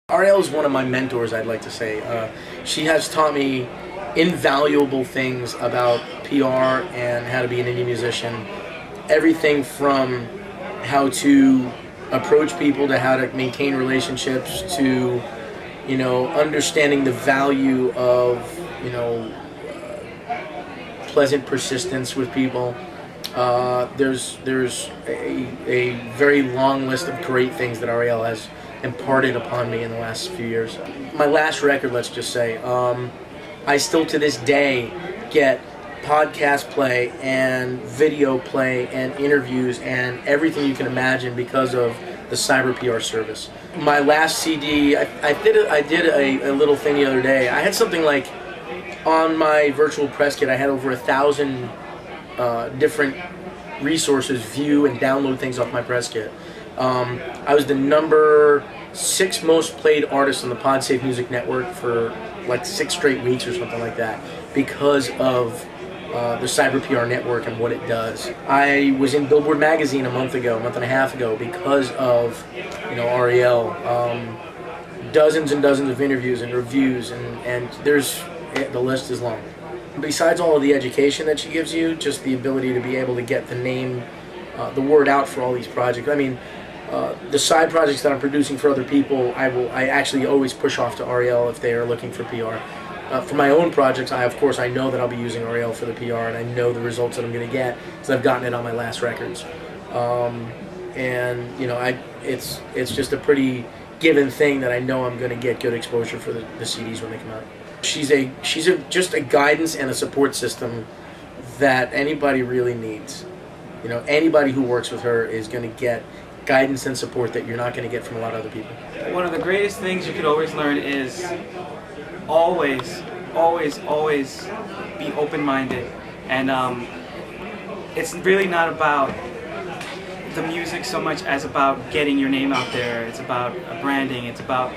Ariel is one of my mentors, I'd like to say. She has taught me invaluable things about PR and how to be an indie musician. Everything from how to approach people to how to maintain relationships to, understanding the value of, pleasant persistence with people. There's a very long list of great things that Ariel has imparted upon me in the last few years. My last record, let's just say, I still to this day get podcast play and video play and interviews and everything you can imagine because of the Cyber PR service. My last CD, I did a little thing the other day. I had something like, on my virtual press kit, I had over 1,000 different resources view and download things off my press kit. I was the number 6 most played artist on the PodSafe Music Network for like 6 straight weeks or something like that because of the Cyber PR network and what it does. I was in Billboard magazine a month and a half ago because of Ariel. Dozens and dozens of interviews and reviews and the list is long. Besides all of the education that she gives you, just the ability to be able to get the word out for all these projects. I mean, the side projects that I'm producing for other people, I actually always push off to Ariel if they are looking for PR. For my own projects, I know that I'll be using Ariel for the PR, and I know the results that I'm going to get because I've gotten it on my last records. It's just a pretty given thing that I know I'm going to get good exposure for the CDs when they come out. She's just a guidance and a support system that anybody really needs. Anybody who works with her is going to get guidance and support that you're not going to get from a lot of other people. One of the greatest things you could always learn is always be open-minded. And it's really not about the music so much as about getting your name out there. It's about branding. It's about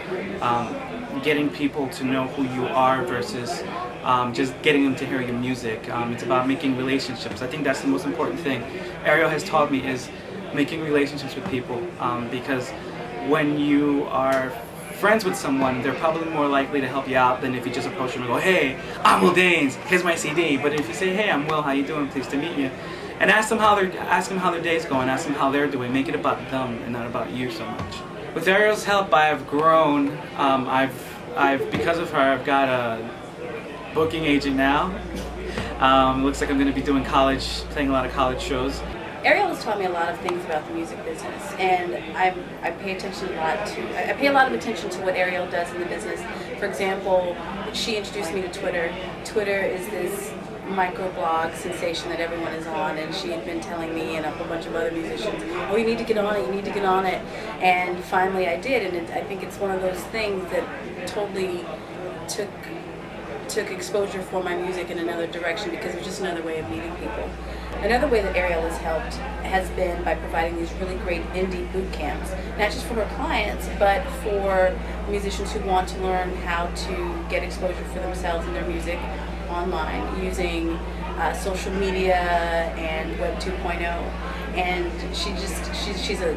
getting people to know who you are versus just getting them to hear your music. It's about making relationships. I think that's the most important thing Ariel has taught me is making relationships with people, because when you are friends with someone, they're probably more likely to help you out than if you just approach them and go, "Hey, I'm Will Danes, here's my CD." But if you say, "Hey, I'm Will, how you doing? Pleased to meet you," and ask them how their day's going, ask them how they're doing, make it about them and not about you so much. With Ariel's help, I have grown. Because of her, I've got a booking agent now. Looks like I'm going to be playing a lot of college shows. Ariel has taught me a lot of things about the music business, and I pay a lot of attention to what Ariel does in the business. For example, she introduced me to Twitter. Twitter is this microblog sensation that everyone is on, and she had been telling me and a whole bunch of other musicians, "Oh, you need to get on it," and finally I did, and I think it's one of those things that totally took exposure for my music in another direction because it was just another way of meeting people. Another way that Ariel has helped has been by providing these really great indie boot camps, not just for her clients, but for musicians who want to learn how to get exposure for themselves and their music online using social media and Web 2.0. And she's a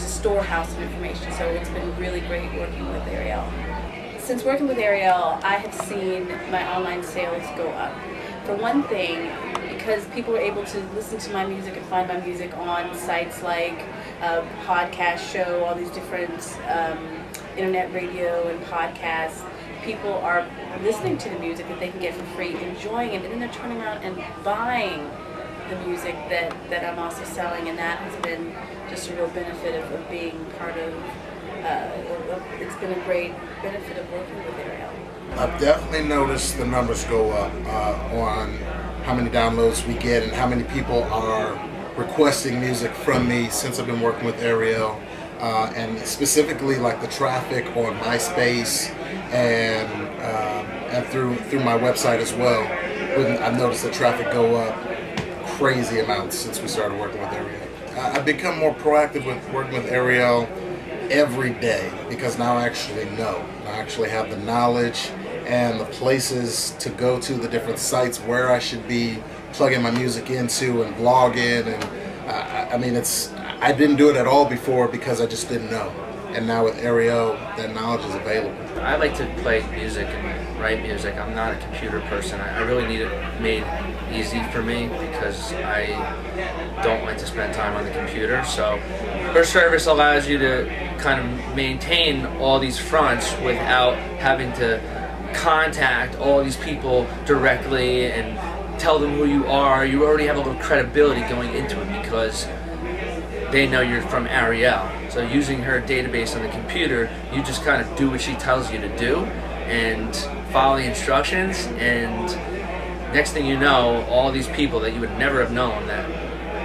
storehouse of information, so it's been really great working with Ariel. Since working with Ariel, I have seen my online sales go up. For one thing, because people are able to listen to my music and find my music on sites like Podcast Show, all these different internet radio and podcasts. People are listening to the music that they can get for free, enjoying it, and then they're turning around and buying the music that I'm also selling, and that has been just a real benefit of being part of. It's been a great benefit of working with Ariel. I've definitely noticed the numbers go up on how many downloads we get and how many people are requesting music from me since I've been working with Ariel, and specifically like the traffic on MySpace and through my website as well. I've noticed the traffic go up crazy amounts since we started working with Ariel. I've become more proactive with working with Ariel every day because now I actually know. I actually have the knowledge and the places to go to, the different sites where I should be plugging my music into and blog in. And I didn't do it at all before because I just didn't know. and now with Ariel, that knowledge is available. I like to play music and write music. I'm not a computer person. I really need it made easy for me because I don't like to spend time on the computer. So her service allows you to kind of maintain all these fronts without having to contact all these people directly and tell them who you are. You already have a little credibility going into it because they know you're from Ariel. So using her database on the computer, you just kind of do what she tells you to do and follow the instructions, and next thing you know, all these people that you would never have known that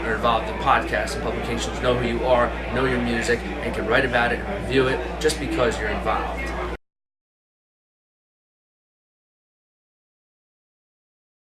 are involved in podcasts and publications know who you are, know your music, and can write about it and review it just because you're involved.